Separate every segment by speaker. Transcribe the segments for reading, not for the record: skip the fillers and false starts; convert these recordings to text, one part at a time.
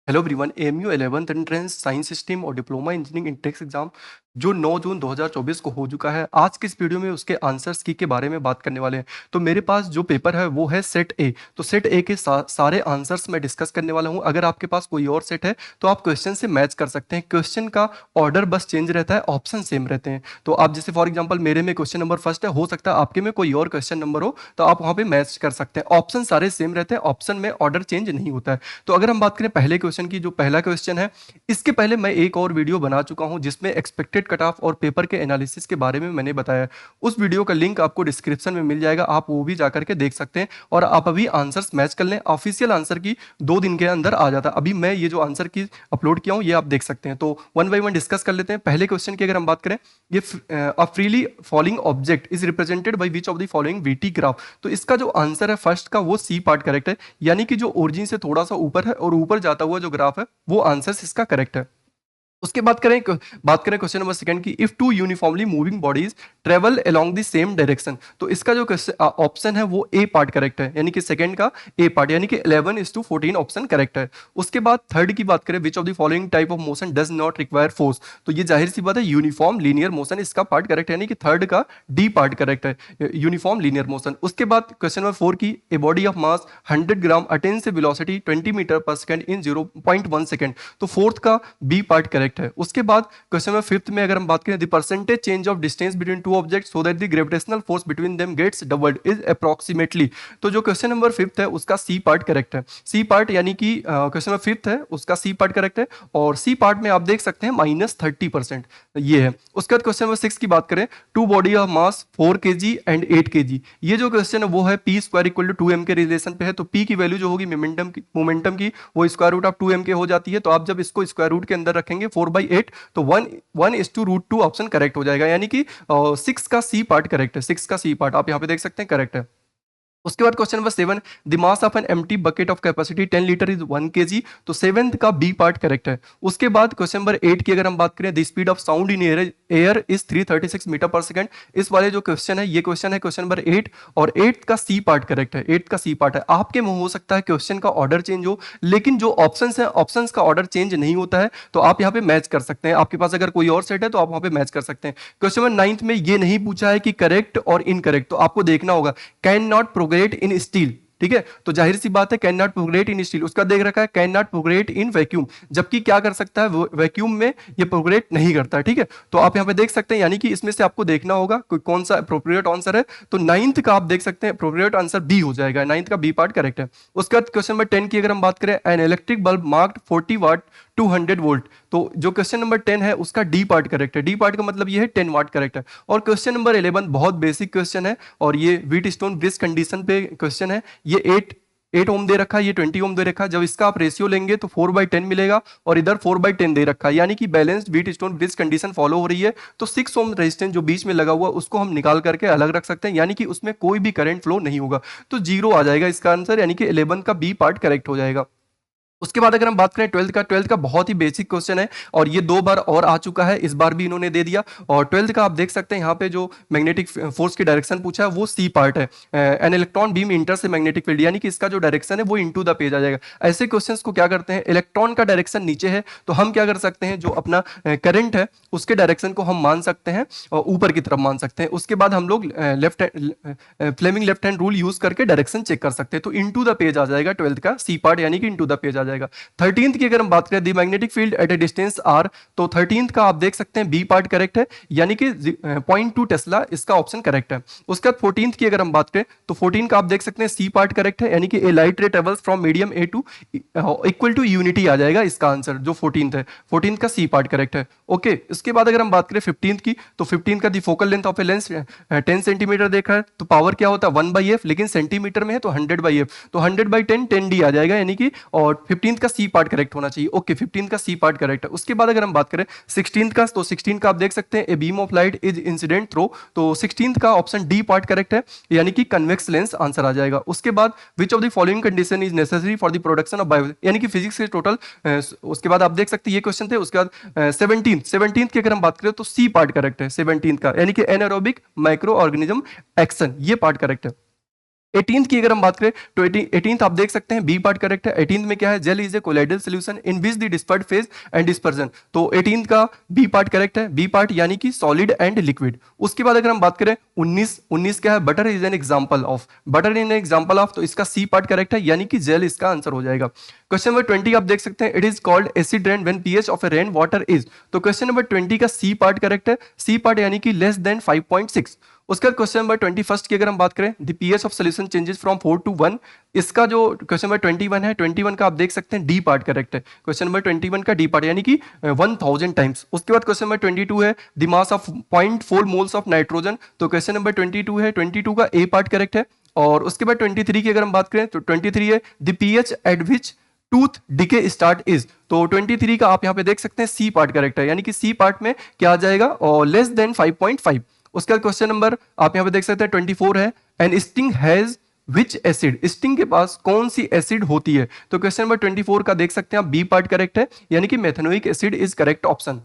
Speaker 1: Hello everyone. AMU 11th entrance science stream और diploma engineering Intex exam जो 9 जून 2024 को हो चुका है, आज की इस वीडियो में उसके आंसर्स की के बारे में बात करने वाले हैं। तो मेरे पास जो पेपर है वो है सेट ए। तो सेट ए के सारे आंसर्स मैं डिस्कस करने वाला हूं। अगर आपके पास कोई और सेट है तो आप क्वेश्चन से मैच कर सकते हैं। क्वेश्चन का ऑर्डर बस चेंज रहता है, ऑप्शन सेम रहते हैं। तो आप जैसे फॉर एग्जाम्पल मेरे में क्वेश्चन नंबर फर्स्ट है, हो सकता है आपके में कोई और क्वेश्चन नंबर हो, तो आप वहां पे मैच कर सकते हैं। ऑप्शन सारे सेम रहते हैं, ऑप्शन में ऑर्डर चेंज नहीं होता है। तो अगर हम बात करें पहले क्वेश्चन की, जो पहला क्वेश्चन है, इसके पहले मैं एक और वीडियो बना चुका हूं जिसमें एक्सपेक्टेड कट ऑफ और पेपर के एनालिसिस के बारे में मैंने बताया। उस वीडियो का लिंक आपको डिस्क्रिप्शन में मिल जाएगा, आप वो भी जाकर के देख सकते हैं। और आप अभी आंसर्स मैच कर लें, ऑफिशियल आंसर की 2 दिन के अंदर आ जाता है। अभी मैं ये जो आंसर की अपलोड किया हूं ये आप देख सकते हैं। तो वन बाई वन डिस्कस कर लेते हैं। पहले क्वेश्चन की अगर हम बात करें, ये a freely falling object is represented by which of the following VT graph. तो इसका जो आंसर है फर्स्ट का वो सी पार्ट करेक्ट है, यानी कि जो ओरिजिन से थोड़ा सा ऊपर है और ऊपर जाता हुआ जो ग्राफ है वो आंसर इसका करेक्ट है। उसके बात करें क्वेश्चन नंबर सेकंड की, if two uniformly moving bodies travel along the same direction. तो इसका जो ऑप्शन है वो ए पार्ट करेक्ट है, यानी कि सेकंड का ए पार्ट, यानी कि 11:14 ऑप्शन करेक्ट है। उसके बाद थर्ड की बात करें, which of the following type of motion does not require force. तो ये जाहिर सी बात है यूनिफॉर्म लीनियर मोशन इसका पार्ट करेक्ट है, यानी कि थर्ड का डी पार्ट करेक्ट है, यूनिफॉर्म लीनियर मोशन। उसके बाद क्वेश्चन नंबर फोर की, a body of mass 100 gram attains velocity 20 metre per second in 0.1 second. तो फोर्थ का बी पार्ट करेक्ट है। उसके बाद क्वेश्चन नंबर फिफ्थ में अगर हम बात करें, the percentage change of distance between two object so that the gravitational force between them gets doubled is approximately. तो जो क्वेश्चन नंबर फिफ्थ है उसका सी पार्ट करेक्ट है। सी पार्ट यानी कि क्वेश्चन नंबर फिफ्थ है उसका सी पार्ट करेक्ट है, और सी पार्ट में आप देख सकते हैं -30% ये है। उसके बाद क्वेश्चन नंबर सिक्स की बात करें, two body of mass 4 kg and 8 kg। ये जो क्वेश्चन है वो है P square equal to 2m के रिलेशन पे है। तो पी की वैल्यू जो होगी मोमेंटम की वो स्क्वायर रूट ऑफ 2m के हो जाती है। तो आप जब इसको स्क्वायर रूट के अंदर रखेंगे 4/8, तो 1:√2 ऑप्शन करेक्ट हो जाएगा, यानी कि 6 का सी पार्ट करेक्ट है। 6 का सी पार्ट आप यहाँ पे देख सकते हैं करेक्ट है। उसके बाद question number seven, the mass of an empty bucket of capacity 10 litre is 1 kg। तो सेवेंथ का बी पार्ट करेक्ट है। उसके बाद क्वेश्चन नंबर एट की अगर हम बात करें, the speed of sound in air is 336 metre per second. इस वाले जो क्वेश्चन है, ये क्वेश्चन है क्वेश्चन नंबर एट, और एट का सी पार्ट करेक्ट है। एट का सी पार्ट है। आपके में हो सकता है क्वेश्चन का ऑर्डर चेंज हो, लेकिन जो ऑप्शन है ऑप्शन का ऑर्डर चेंज नहीं होता है, तो आप यहाँ पे मैच कर सकते हैं। आपके पास अगर कोई और सेट है तो आप वहां पे मैच कर सकते हैं। क्वेश्चन नंबर नाइन्थ में ये नहीं पूछा है कि करेक्ट और इनकरेक्ट, तो आपको देखना होगा कैन नॉट प्रोग्रेट इन स्टील। ठीक है, तो जाहिर सी बात है कैन नॉट प्रोग्रेट इन स्टील। उसका देख रखा है कैन नॉट प्रोग्रेट इन वैक्यूम, जबकि क्या कर सकता है वैक्यूम में ये प्रोग्रेट नहीं करता है। ठीक है, तो आप यहां पे देख सकते हैं, यानी कि इसमें से आपको देखना होगा कौन सा अप्रोप्रिएट आंसर है। तो नाइन्थ का आप देख सकते हैं अप्रोप्रिएट आंसर बी हो जाएगा, नाइन्थ का बी पार्ट करेक्ट है। उसके बाद क्वेश्चन नंबर 10 की अगर हम बात करें, an electric bulb marked 40 watt 200 volt. तो जो क्वेश्चन नंबर 10 है उसका डी पार्ट करेक्ट है। डी पार्ट का मतलब ये है 10 वाट करेक्ट है। और क्वेश्चन नंबर 11 बहुत बेसिक क्वेश्चन है, और ये व्हीट स्टोन ब्रिज कंडीशन पे क्वेश्चन है। ये 8 ओम दे रखा है, ये 20 ओम दे रखा है। जब इसका आप रेशियो लेंगे तो 4/10 मिलेगा, और इधर 4/10 दे रखा है, यानी कि balanced wheat stone bridge condition follow हो रही है। तो 6 ओम रेजिस्टेंस जो बीच में लगा हुआ उसको हम निकाल करके अलग रख सकते हैं, यानी कि उसमें कोई भी करंट फ्लो नहीं होगा। तो जीरो आ जाएगा इसका आंसर, यानी कि 11 का बी पार्ट करेक्ट हो जाएगा। उसके बाद अगर हम बात करें ट्वेल्थ का बहुत ही बेसिक क्वेश्चन है, और ये 2 बार और आ चुका है, इस बार भी इन्होंने दे दिया। और ट्वेल्थ का आप देख सकते हैं यहाँ पे जो मैग्नेटिक फोर्स की डायरेक्शन पूछा है वो सी पार्ट है। एन इलेक्ट्रॉन बीम इंटर से मैग्नेटिक फील्ड, यानी कि इसका जो डायरेक्शन है वो इनटू द पेज आ जाएगा। ऐसे क्वेश्चंस को क्या करते हैं, इलेक्ट्रॉन का डायरेक्शन नीचे है तो हम क्या कर सकते हैं, जो अपना करंट है उसके डायरेक्शन को हम मान सकते हैं और ऊपर की तरफ मान सकते हैं। उसके बाद हम लोग Fleming left hand rule use करके डायरेक्शन चेक कर सकते हैं। तो इनटू द पेज आ जाएगा ट्वेल्थ का सी पार्ट, यानी कि इनटू द पेज आ जाएगा। 13th की अगर हम बात करें, the magnetic field at a distance R. तो 13th का आप देख सकते हैं बी पार्ट करेक्ट है, यानी कि 0.2 टेस्ला इसका ऑप्शन करेक्ट है। उसके बाद 14th की अगर हम बात करें तो 14 का आप देख सकते हैं सी पार्ट करेक्ट है, यानी कि a light ray travels from medium a to equal to unity आ जाएगा इसका आंसर, जो 14th है। 14th का सी पार्ट करेक्ट है। ओके, इसके बाद अगर हम बात करें 15th की, तो 15th का the focal length of a lens 10 centimetre देखा है, तो पावर क्या होता है 1/f, लेकिन सेंटीमीटर में है तो 100/f, तो 100/10 10d आ जाएगा, यानी कि और 15th का सी पार्ट करेक्ट होना चाहिए। ओके, 15th का सी पार्ट करेक्ट है। उसके बाद अगर हम बात करें 16th का, तो 16th का आप देख सकते हैं a beam of light is incident through. तो 16th का ऑप्शन डी पार्ट करेक्ट है, यानी कि कन्वेक्स लेंस आंसर आ जाएगा। उसके बाद विच of the following condition is necessary for the production of bio, यानी कि फिजिक्स के टोटल। उसके बाद आप देख सकते हैं ये क्वेश्चन थे। उसके बाद 17th की अगर हम बात करें तो सी पार्ट करेक्ट है 17th का, यानी कि एनारोबिक माइक्रो ऑर्गेनिज्म एक्शन, ये पार्ट करेक्ट है। 18th की अगर हम बात करें तो 18th आप देख सकते हैं बी पार्ट करेक्ट है। 18th में क्या है, gel is a colloidal solution in which the dispersed phase and dispersion. तो 18th का बी पार्ट करेक्ट है, बी पार्ट यानी कि सॉलिड एंड लिक्विड। उसके बाद अगर हम बात करें 19 क्या है, butter is an example of, butter in example of, तो इसका सी पार्ट करेक्ट है यानी कि जेल इसका आंसर हो जाएगा। क्वेश्चन नंबर 20 आप देख सकते हैं, it is called acid rain when pH of A rain water is. तो क्वेश्चन नंबर 20 का सी पार्ट करेक्ट है, सी पार्ट यानी कि लेस देन 5.6। उसका क्वेश्चन नंबर 21 की अगर हम बात करें, the pH of solution changes from 4 to 1। इसका जो क्वेश्चन नंबर 21 है, 21 का आप देख सकते हैं डी पार्ट करेक्ट है। क्वेश्चन नंबर 21 का डी पार्ट यानी कि 1000 टाइम्स। उसके बाद क्वेश्चन नंबर 22 है, the mass of 0.4 moles of nitrogen. तो क्वेश्चन नंबर 22 है, 22 का ए पार्ट करेक्ट है। और उसके बाद 23 की अगर हम बात करें तो 23 है, the pH eight which tooth decay start is. तो 23 का आप यहां पे देख सकते हैं सी पार्ट करेक्ट है, यानी कि सी पार्ट में क्या आ जाएगा, और लेस देन 5.5। उसका क्वेश्चन नंबर आप यहां पे देख सकते हैं 24 है, an sting has which acid, sting के पास कौन सी एसिड होती है। तो क्वेश्चन नंबर 24 का देख सकते हैं आप बी पार्ट करेक्ट है, यानी कि methanoic acid is correct option.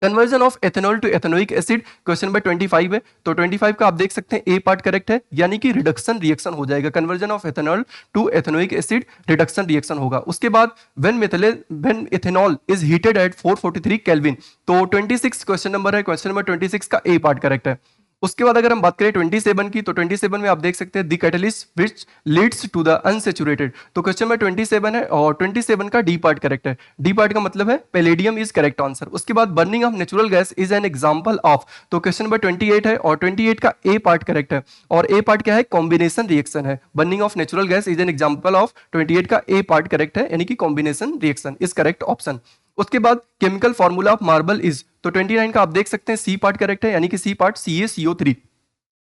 Speaker 1: Conversion of ethanol to ethanoic acid question number 25 है। तो 25 का आप देख सकते हैं ए पार्ट करेक्ट है, यानी कि रिडक्शन रिएक्शन हो जाएगा। Conversion of ethanol to ethanoic acid reduction reaction होगा। उसके बाद when ethanol is heated at 443 kelvin. तो 26 क्वेश्चन नंबर है, क्वेश्चन नंबर 26 का ए पार्ट करेक्ट है। उसके बाद अगर हम बात करें 27 की, तो 27 में आप देख सकते हैं the catalyst which leads to the unsaturated. तो क्वेश्चन नंबर 27 है और 27 का डी पार्ट करेक्ट है। डी पार्ट का मतलब है पैलेडियम इज करेक्ट आंसर। उसके बाद burning of natural gas is an example of. तो क्वेश्चन नंबर 28 है और 28 का ए पार्ट करेक्ट है। और ए पार्ट क्या है, कॉम्बिनेशन रिएक्शन है। Burning of natural gas is an example of, 28 का ए पार्ट करेक्ट है, यानी कि combination reaction is correct option. उसके बाद chemical formula of marble is. तो 29 का आप देख सकते हैं सी पार्ट करेक्ट है, यानी कि सी पार्ट CaCO3।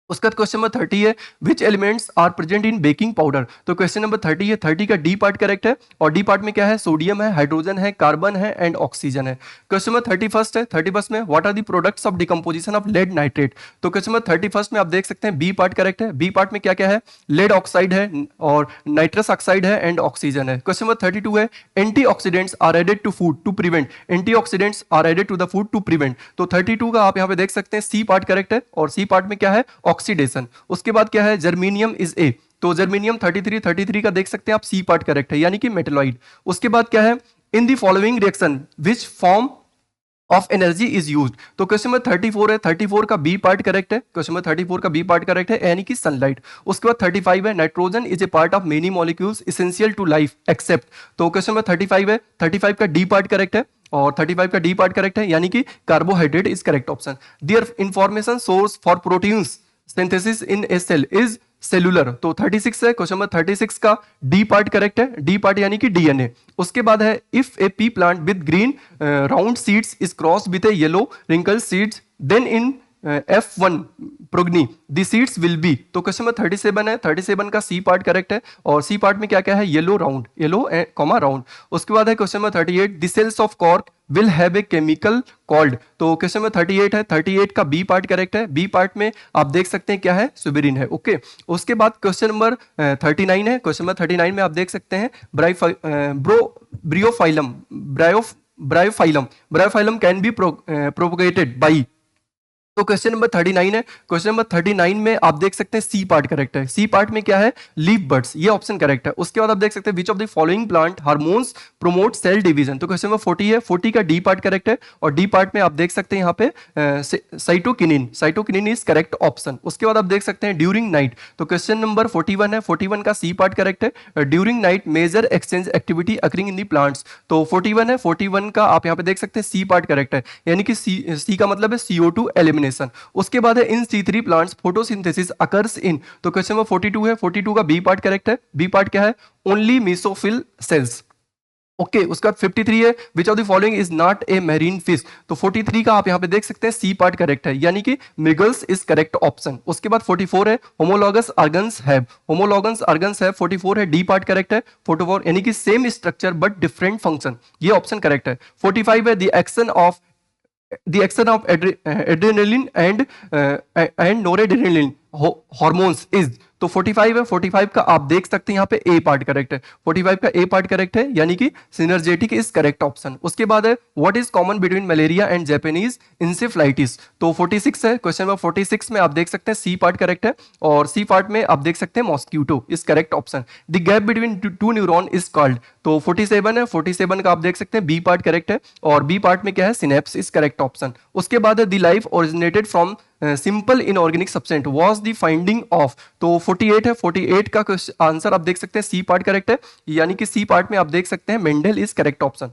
Speaker 1: उसका क्वेश्चन नंबर 30 है, which elements are present in baking powder. तो क्वेश्चन नंबर 30 है, 30 का डी पार्ट करेक्ट है। और डी पार्ट में क्या है, सोडियम है, हाइड्रोजन है, कार्बन है एंड ऑक्सीजन है। क्वेश्चन नंबर 31 है, 31 में what are the products of decomposition of lead nitrate. तो क्वेश्चन नंबर 31 में आप देख सकते हैं बी पार्ट करेक्ट है। बी पार्ट में क्या क्या है, लेड ऑक्साइड है और नाइट्रस ऑक्साइड है एंड ऑक्सीजन है। क्वेश्चन नंबर 32 है, antioxidants are added to food to prevent. Antioxidants are added to the food to prevent. तो 32 का आप यहाँ पे देख सकते हैं सी पार्ट करेक्ट है। और सी पार्ट में क्या है, ऑक्सीडेशन। उसके बाद क्या है, जर्मीनियम इज ए। तो जर्मीनियम 33 का देख सकते हैं आप सी पार्ट करेक्ट है, यानी कि मेटलॉइड। उसके बाद क्या है, in the following reaction which form of energy is used. तो क्वेश्चन नंबर 34 है, 34 का बी पार्ट करेक्ट है। क्वेश्चन नंबर 34 का बी पार्ट करेक्ट है, यानी कि सनलाइट। उसके बाद 35 है, nitrogen is a part of many molecules essential to life except. तो क्वेश्चन नंबर 35 है, 35 का डी पार्ट करेक्ट है। और 35 का डी पार्ट करेक्ट है, यानी कि carbohydrate is correct option. There information source for proteins synthesis in a cell is cellular. तो 36 है, क्वेश्चन नंबर 36 का डी पार्ट करेक्ट है। डी पार्ट यानी कि डीएनए। उसके बाद है, if a pea plant with green round seeds is cross with a yellow wrinkle seeds then in F1 progeny the seeds will be. तो question number 37 है, 37 का C part correct है। और सी पार्ट में क्या क्या है, yellow round, yellow comma round. उसके बाद है question number 38, the cells of cork will have a chemical called. तो क्वेश्चन नंबर 38 है, 38 का बी पार्ट करेक्ट है। बी पार्ट में आप देख सकते हैं क्या है, सुबेरिन है। ओके। उसके बाद क्वेश्चन नंबर 39 है। क्वेश्चन नंबर 39 में आप देख सकते हैं bryophyllum, bryophyllum can be propagated by. तो क्वेश्चन नंबर 39 है। क्वेश्चन नंबर 39 में आप देख सकते हैं सी पार्ट करेक्ट है। सी पार्ट में क्या है, लीफ बर्ड्स, ये ऑप्शन करेक्ट है। उसके बाद आप देख सकते हैं which of the following plant hormones promote cell division. तो क्वेश्चन नंबर 40 है, 40 का डी पार्ट करेक्ट है। और डी पार्ट में आप देख सकते हैं यहाँ पे cytokinin, cytokinin is correct option. उसके बाद आप देख सकते हैं ड्यूरिंग नाइट। तो क्वेश्चन नंबर 41 है, 41 का सी पार्ट करेक्ट है। During night major exchange activity occurring in the plants. तो 41 है, 41 का आप यहाँ पे देख सकते हैं सी पार्ट करेक्ट है, यानी कि सी का मतलब है CO2 एलिमिनेशन। उसके बाद है, इन C3 plants photosynthesis occurs in. तो क्वेश्चन नंबर 42 है, 42 का बी पार्ट करेक्ट है। बी पार्ट क्या है, ओनली मेसोफिल सेल्स। ओके। उसका 53 है, which of the following is not a marine fish. तो 43 का आप यहां पे देख सकते हैं सी पार्ट करेक्ट है, यानी कि मृगल्स इज करेक्ट ऑप्शन। उसके बाद 44 है, homologous organs have, homologous organs have 44 है, डी पार्ट करेक्ट है। 44 यानी कि same structure but different function, ये ऑप्शन करेक्ट है। 45 है, the action of adrenaline and noradrenaline hormones is। तो 45 है, 45 का आप देख सकते हैं यहाँ पे ए पार्ट करेक्ट है, 45 का ए पार्ट करेक्ट है, यानी कि सिनर्जेटिक इज करेक्ट ऑप्शन। उसके बाद है what is common between malaria and Japanese encephalitis, तो 46 है, क्वेश्चन नंबर 46 में आप देख सकते हैं सी पार्ट करेक्ट है, और सी पार्ट में आप देख सकते हैं mosquito is correct option. The gap between two neuron is called, तो 47 है, 47 का आप देख सकते हैं बी पार्ट करेक्ट है, और बी पार्ट में क्या है सिनेप्स इज करेक्ट ऑप्शन। उसके बाद है the life originated from simple inorganic substance was the finding of, तो 48 है, 48 का आंसर आप देख सकते हैं सी पार्ट करेक्ट है, यानी कि सी पार्ट में आप देख सकते हैं Mendel is correct option.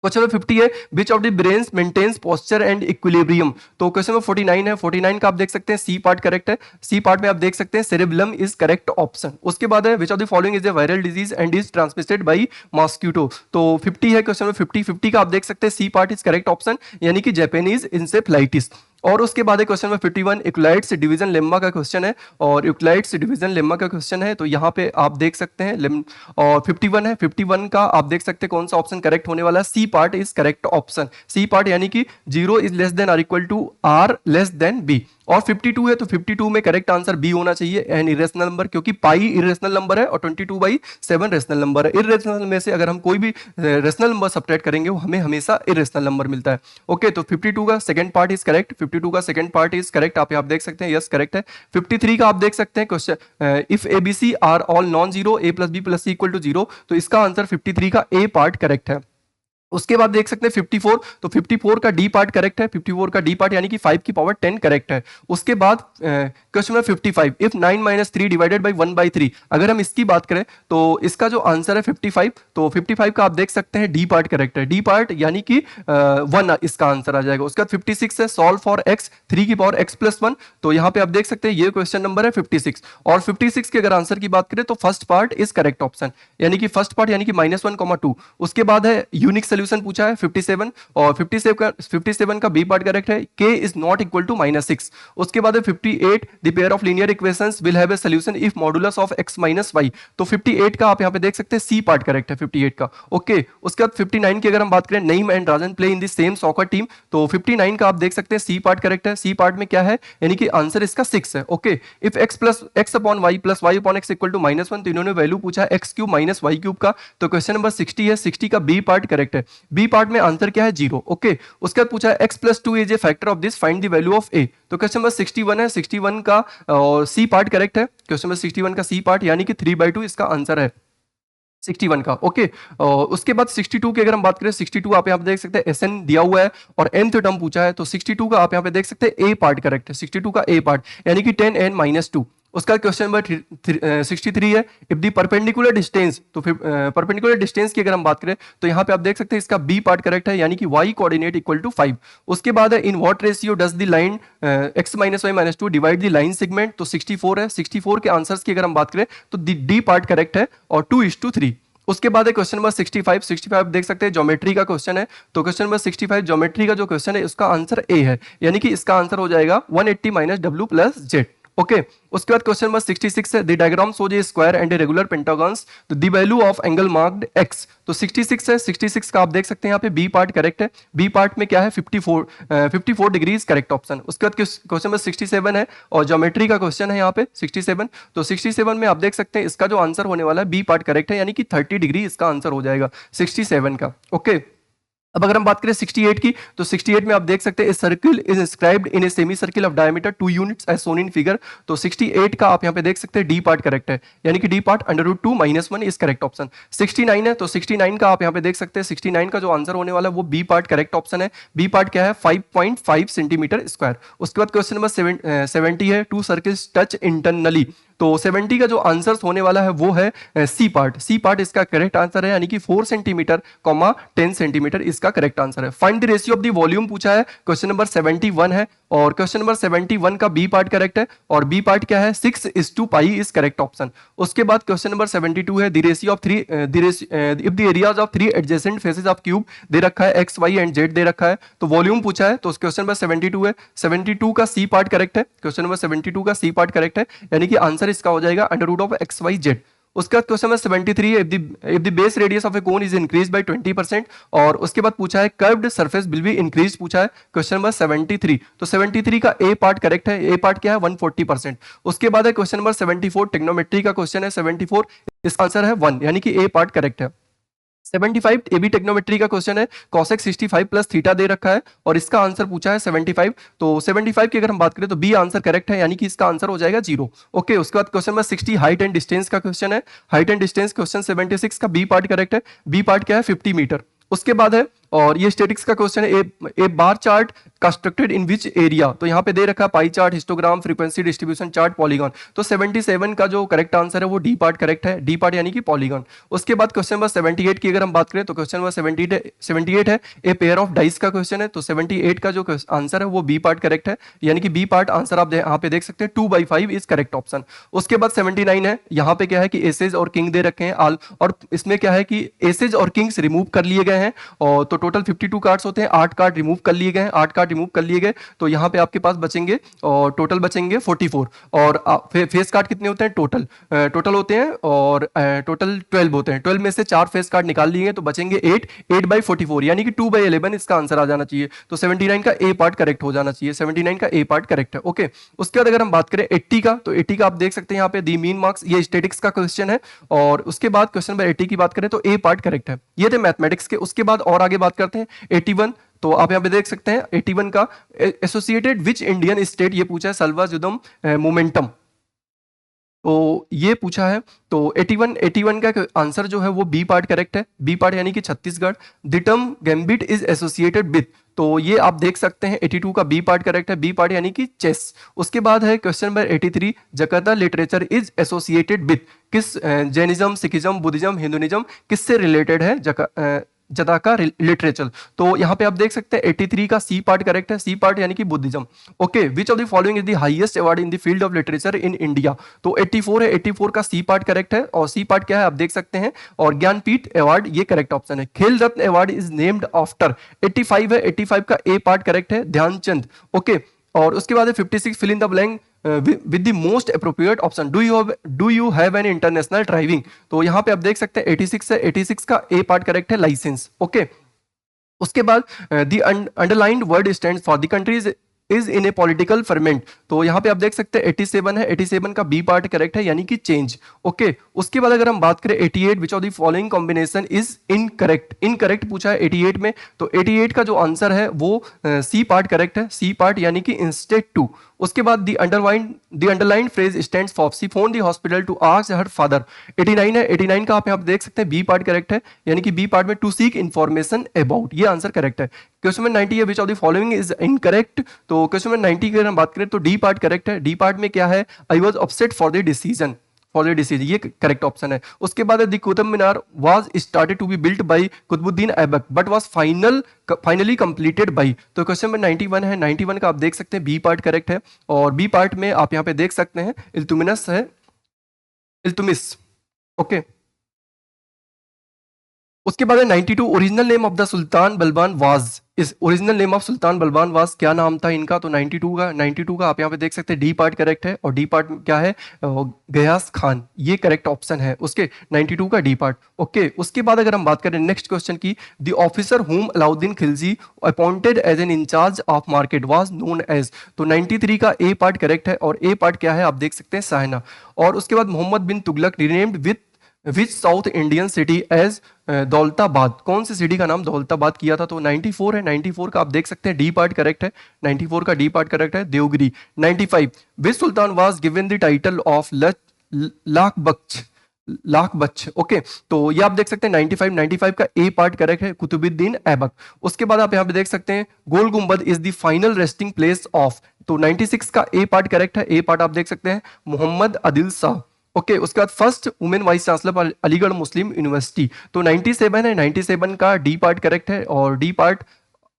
Speaker 1: Question number 50 है which of the brains maintains posture and equilibrium, तो क्वेश्चन नंबर 49 है, 49 का आप देख सकते हैं सी पार्ट करेक्ट है, सी पार्ट में आप देख सकते हैं सेरेब्रम इज करेक्ट ऑप्शन। उसके बाद है which of the following is a viral disease and is transmitted by mosquito, तो 50 है, क्वेश्चन नंबर 50, 50 का आप देख सकते हैं C part is correct option, यानी कि जापानीज इंसेफ्लाइटिस। और उसके बाद है question number 51 Euclid's division lemma का क्वेश्चन है, और यूक्लिड्स डिवीजन लेम्मा का क्वेश्चन है, तो यहाँ पे आप देख सकते हैं और 51 है, 51 का आप देख सकते हैं कौन सा ऑप्शन करेक्ट होने वाला है, C part is correct option, C part यानी कि 0 is less than or equal to r less than b. और 52 है, तो 52 में करेक्ट आंसर बी होना चाहिए, एन इरेशनल नंबर, क्योंकि पाई इरेशनल नंबर है और 22/7 रेशनल नंबर है। इरेशनल में से अगर हम कोई भी रेशनल नंबर सब्ट्रैक्ट करेंगे वो हमें हमेशा इरेशनल नंबर मिलता है। ओके, तो 52 का सेकंड पार्ट इज करेक्ट, 52 का सेकंड पार्ट इज करेक्ट, आप यहाँ देख सकते हैं यस करेक्ट है। 53 का आप देख सकते हैं question if a b c are all non zero a plus b plus c equal to zero, तो इसका आंसर 53 का ए पार्ट करेक्ट है। उसके बाद देख सकते हैं 54, तो 54 का डी पार्ट करेक्ट है, 54 का डी पार्ट यानी कि 5 की पावर 10 करेक्ट है। उसके बाद question number 55 if 9 - 3 divided by 1/3, अगर हम इसकी बात करें तो इसका जो आंसर है 55, तो 55 का आप देख सकते हैं डी पार्ट करेक्ट है, डी पार्ट यानी कि 1 इसका आंसर आ जाएगा। उसके बाद 56 है सॉल्व फॉर x 3 की पावर x + 1, तो यहाँ पे आप देख सकते हैं ये क्वेश्चन नंबर है 56, और 56 के अगर आंसर की बात करें तो first part is correct option, यानी कि फर्स्ट पार्ट यानी कि -1, 2। उसके बाद है यूनिक सोल्यूशन पूछा है 57, और 57 का बी पार्ट करेक्ट है, k is not equal to -6। उसके बाद है 58 the pair of linear equations will have a solution if modulus of x - y, तो 58 का आप यहाँ पे देख सकते हैं सी पार्ट करेक्ट है 58 का। ओके, उसके बाद 59 की अगर हम बात करें Naeem and Rajan play in the same soccer team, तो 59 का आप देख सकते हैं सी पार्ट करेक्ट है, सी पार्ट में क्या है यानी कि आंसर इसका 6 है। Okay, if x+x/y + y/x equal to -1, तो इन्होंने वैल्यू पूछा है x³ - y³ का, तो क्वेश्चन नंबर 60 है, 60 का बी पार्ट करेक्ट है, बी पार्ट में आंसर क्या है 0। ओके, उसके बाद पूछा है x+2 is a factor of this, find the value of a, तो क्वेश्चन नंबर 61 है, 61 का सी पार्ट करेक्ट है, क्वेश्चन नंबर 61 का सी पार्ट यानी कि 3/2 इसका आंसर है 61 का। ओके, उसके बाद 62 की अगर हम बात करें, 62 आप यहाँ पे देख सकते हैं SN दिया हुआ है और nth टर्म पूछा है, तो 62 का आप यहाँ पे देख सकते हैं ए पार्ट करेक्ट है, 62 का ए पार्ट यानी कि 10n - 2। उसका क्वेश्चन नंबर 63 है इफ दी परपेंडिकुलर डिस्टेंस, तो परपेंडिकुलर डिस्टेंस की अगर हम बात करें तो यहाँ पे आप देख सकते हैं इसका बी पार्ट करेक्ट है, यानी कि y कोऑर्डिनेट इक्वल टू 5। उसके बाद है in what ratio does the line x - y - 2 divide the line segment, तो 64 है, 64 के आंसर्स की अगर हम बात करें तो डी पार्ट करेक्ट है और 2:3। उसके बाद है क्वेश्चन नंबर 65, 65 देख सकते हैं ज्योमेट्री का क्वेश्चन है, तो क्वेश्चन नंबर 65 ज्योमेट्री का जो क्वेश्चन है उसका आंसर ए है, यानी कि इसका आंसर हो जाएगा 180 - w + z। ओके, उसके बाद क्वेश्चन नंबर 66 है the diagram shows a square and a regular pentagons, तो the value of angle marked x, तो 66 है, 66 का आप देख सकते हैं यहाँ पे बी पार्ट करेक्ट है, बी पार्ट में क्या है 54 डिग्रीज करेक्ट ऑप्शन। उसके बाद क्वेश्चन नंबर 67 है और ज्योमेट्री का क्वेश्चन है यहाँ पे 67, तो 67 में आप देख सकते हैं इसका जो आंसर होने वाला है बी पार्ट करेक्ट है, यानी कि 30 डिग्री इसका आंसर हो जाएगा 67 का। ओके, अब अगर हम बात करें 68 की, तो 68 में आप देख सकते हैं circle is inscribed in a semi circle of diameter 2 units as shown in figure, तो 68 का आप यहाँ पे देख सकते हैं डी पार्ट करेक्ट है, यानी कि D part √2 - 1 is correct option. 69 है, तो 69 का आप यहाँ पे देख सकते हैं 69 का जो आंसर होने वाला है वो बी पार्ट करेक्ट ऑप्शन है, बी पार्ट क्या है 5.5 सेंटीमीटर स्क्वायर। उसके बाद क्वेश्चन नंबर 70 है टू सर्किल्स टच इंटरनली, तो 70 का जो आंसर होने वाला है वो है सी पार्ट, सी पार्ट इसका करेक्ट आंसर है, यानी कि 4 सेंटीमीटर, 10 सेंटीमीटर इसका करेक्ट आंसर है। Find the ratio of the volume पूछा है, क्वेश्चन नंबर 71 है, और क्वेश्चन नंबर 71 का बी पार्ट करेक्ट है, और बी पार्ट क्या है 6:π इज करेक्ट ऑप्शन। उसके बाद क्वेश्चन नंबर 72 है the ratio of 3 if the areas of 3 adjacent faces of cube दे रखा है x, y एंड z दे रखा है, तो वॉल्यूम पूछा है, तो क्वेश्चन नंबर 72 है, 72 का सी पार्ट करेक्ट है, क्वेश्चन नंबर 72 का सी पार्ट करेक्ट है, यानी कि आंसर इसका हो जाएगा √(x, y, z). उसके बाद क्वेश्चन नंबर 73 है, if the base radius of A cone is increase by 20%, और उसके बाद पूछा है curved surface will be increase, पूछा है क्वेश्चन नंबर 73। तो 73 का ए पार्ट करेक्ट है, ए पार्ट क्या है 140%। उसके बाद है क्वेश्चन नंबर 74, टेक्नोमेट्री का क्वेश्चन है 74, इसका आंसर है 1, यानी कि ए पार्ट करेक्ट है। 75 एबी टेक्नोमेट्री का क्वेश्चन है, कॉसेक 65 प्लस थीटा दे रखा है और इसका आंसर पूछा है 75। तो 75 की अगर हम बात करें तो बी आंसर करेक्ट है, यानी कि इसका आंसर हो जाएगा 0। ओके, उसके बाद question number 60 height and distance का क्वेश्चन है। हाइट एंड डिस्टेंस क्वेश्चन 76 का बी पार्ट करेक्ट है। बी पार्ट क्या है 50 मीटर। उसके बाद है, और ये स्टैटिक्स का क्वेश्चन है, a bar chart constructed in which area. तो यहाँ पे दे रखा है pie chart, histogram, frequency distribution chart, polygon. तो 77 का जो करेक्ट आंसर है वो डी पार्ट करेक्ट है, डी पार्ट यानी कि पॉलीगॉन। उसके बाद क्वेश्चन नंबर 78 की अगर हम बात करें तो क्वेश्चन नंबर 78 है, ए पेयर ऑफ डाइस का क्वेश्चन है। तो 78 का जो आंसर है वो बी पार्ट करेक्ट है, यानी कि बी पार्ट आंसर आप यहाँ पे देख सकते हैं 2/5 इज करेक्ट ऑप्शन। उसके बाद 79 है, यहाँ पे क्या है कि एसेज और किंग दे रखे हैं आल, और इसमें क्या है कि एसेज और किंग्स रिमूव कर लिए गए हैं, और तो टोटल 52 कार्ड्स होते हैं, 8 कार्ड रिमूव कर लिए गए हैं, 8 कार्ड रिमूव कर लिए गए, तो यहाँ पे आपके पास बचेंगे और टोटल बचेंगे 44। और फेस कार्ड कितने होते हैं टोटल? टोटल होते हैं और टोटल 12 होते हैं, 12 में से 4 फेस कार्ड निकाल लिए तो बचेंगे 8/44, यानी कि 2/11 इसका आंसर आ जाना चाहिए। तो 79 का ए पार्ट करेक्ट हो जाना चाहिए, 79 का ए पार्ट करेक्ट है। ओके, उसके बाद अगर हम बात करें 80 का, तो 80 का आप देख सकते हैं यहाँ पे दी मीन मार्क्स, ये स्टैटिक्स का क्वेश्चन है। और उसके बाद क्वेश्चन नंबर 80 की बात करें तो ए पार्ट करेक्ट है। ये थे मैथमेटिक्स के। उसके बाद और आगे बात करते हैं 81। तो आप यहाँ पे देख सकते हैं 81 का, एसोसिएटेड विच इंडियन स्टेट, ये पूछा है सल्वा जुदम मोमेंटम, तो ये पूछा है। तो 81 का आंसर जो है वो बी पार्ट करेक्ट है, बी पार्ट यानी कि Chhattisgarh. The term gambit is associated with, तो ये आप देख सकते हैं 82 का बी पार्ट करेक्ट है, बी पार्ट यानी कि चेस। उसके बाद है question number 83, Jakarta literature is associated with, किस जैनिज्म, सिखिज्म, बुद्धिज्म, हिंदुइज्म किससे रिलेटेड है जदा का लिटरेचर। तो यहाँ पे आप देख सकते हैं 83 का सी पार्ट करेक्ट है, सी पार्ट यानी कि Buddhism. Okay, which of the following is the highest award in the field of literature in India. तो 84 है, 84 का सी पार्ट करेक्ट है, और सी पार्ट क्या है आप देख सकते हैं, और ज्ञानपीठ अवार्ड ये करेक्ट ऑप्शन है। खेल रत्न अवार्ड इज नेम्ड आफ्टर, 85 है, 85 का ए पार्ट करेक्ट है, ध्यानचंद। ओके, और उसके बाद है 56 fill in the blank with the most appropriate option, do you have an international driving. तो यहाँ पे आप देख सकते हैं 86 है, 86 का ए पार्ट करेक्ट है, लाइसेंस। ओके, उसके बाद the underlined word stands for the countries is in A political ferment. तो यहाँ पे आप देख सकते हैं 87 है, 87 का बी पार्ट करेक्ट है, यानी कि चेंज। ओके, उसके बाद अगर हम बात करें 88, विच of the following combination is incorrect, incorrect पूछा है 88 में। तो 88 का जो आंसर है वो सी पार्ट करेक्ट है, सी पार्ट यानी कि इंस्टेड टू। उसके बाद the underline phrase stands for she phone the hospital to ask her father, 89 है, 89 का आप यहाँ पे देख सकते हैं बी पार्ट करेक्ट है, यानी कि बी पार्ट में टू सीक इन्फॉर्मेशन अबाउट, ये आंसर करेक्ट है। क्वेश्चन नंबर 90 है, which of the following is incorrect. तो क्वेश्चन नंबर 90 की अगर हम बात करें तो डी पार्ट करेक्ट है, डी पार्ट में क्या है, I was upset for the decision, for the decision, ये करेक्ट ऑप्शन है। उसके बाद the Qutub Minar was started to be built by Qutubuddin Aibak but was finally completed by. तो क्वेश्चन नंबर 91 है, 91 का आप देख सकते हैं बी पार्ट करेक्ट है, और बी पार्ट में आप यहाँ पे देख सकते हैं इल्तुमिनस है, इल्तुमिस। ओके, उसके बाद है 92, original name of the sultan Balban was, इस original name of sultan Balban was क्या नाम था इनका। तो 92 का आप यहाँ पे देख सकते हैं डी पार्ट करेक्ट है, और डी पार्ट क्या है गयास खान, ये करेक्ट ऑप्शन है उसके 92 का डी पार्ट। ओके, उसके बाद अगर हम बात करें नेक्स्ट क्वेश्चन की, the officer whom Alauddin Khilji appointed as an in charge of market was known as. तो 93 का ए पार्ट करेक्ट है, और ए पार्ट क्या है आप देख सकते हैं साहना। और उसके बाद Mohammad bin Tughlaq renamed with which south Indian city as Daulatabad, कौन सी सिटी का नाम दौलताबाद किया था। तो 94 है, 94 का आप देख सकते हैं डी पार्ट करेक्ट है, 94 का डी पार्ट करेक्ट है, Devagiri. 95, which sultan was given the title of Lakh Bakhsh. Okay, तो ये आप देख सकते हैं 95 का ए पार्ट करेक्ट है, कुतुबुद्दीन ऐबक। उसके बाद आप यहाँ पे देख सकते हैं गोल गुंबद is the final resting place of. तो 96 का ए पार्ट करेक्ट है, ए पार्ट आप देख सकते हैं मोहम्मद आदिल शाह। ओके, उसके बाद first women vice chancellor Aligarh Muslim university. तो 97 है, 97 का डी पार्ट करेक्ट है, और डी पार्ट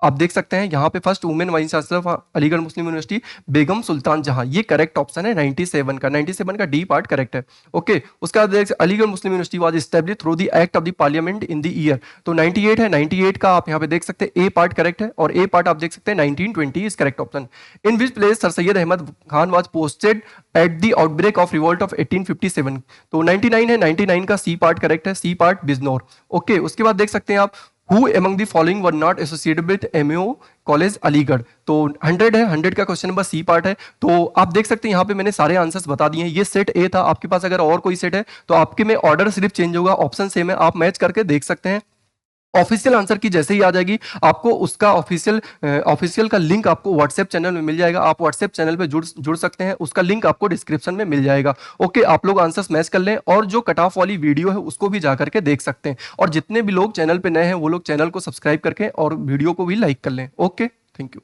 Speaker 1: आप देख सकते हैं यहाँ पे first women vice chancellor Aligarh Muslim university Begum Sultan Jahan, ये करेक्ट ऑप्शन है 97 का डी पार्ट करेक्ट है। ओके, उसके बाद देख Aligarh Muslim university was established through the act of the parliament in the year, तो 98 है, 98 का आप यहाँ पे देख सकते हैं ए पार्ट करेक्ट है, और ए पार्ट आप देख सकते हैं 1920 is correct option. In which place sir Syed Ahmad Khan was posted at the outbreak of revolt of 1857, तो 99 है, 99 का सी पार्ट करेक्ट है, सी पार्ट बिजनौर। ओके, उसके बाद देख सकते हैं आप Who among the following were not associated with MAO college Aligarh, तो 100 है, 100 का क्वेश्चन नंबर सी पार्ट है। तो आप देख सकते हैं यहाँ पे मैंने सारे आंसर्स बता दिए हैं। ये सेट ए था, आपके पास अगर और कोई सेट है तो आपके में ऑर्डर सिर्फ चेंज होगा, ऑप्शन सेम है, आप मैच करके देख सकते हैं। ऑफिशियल आंसर की जैसे ही आ जाएगी आपको उसका ऑफिशियल का लिंक आपको व्हाट्सएप चैनल में मिल जाएगा, आप व्हाट्सएप चैनल पे जुड़ सकते हैं, उसका लिंक आपको डिस्क्रिप्शन में मिल जाएगा। ओके, आप लोग आंसर्स मैच कर लें, और जो कट ऑफ वाली वीडियो है उसको भी जा करके देख सकते हैं, और जितने भी लोग चैनल पे नए हैं वो लोग चैनल को सब्सक्राइब करके और वीडियो को भी लाइक कर लें। Okay, thank you.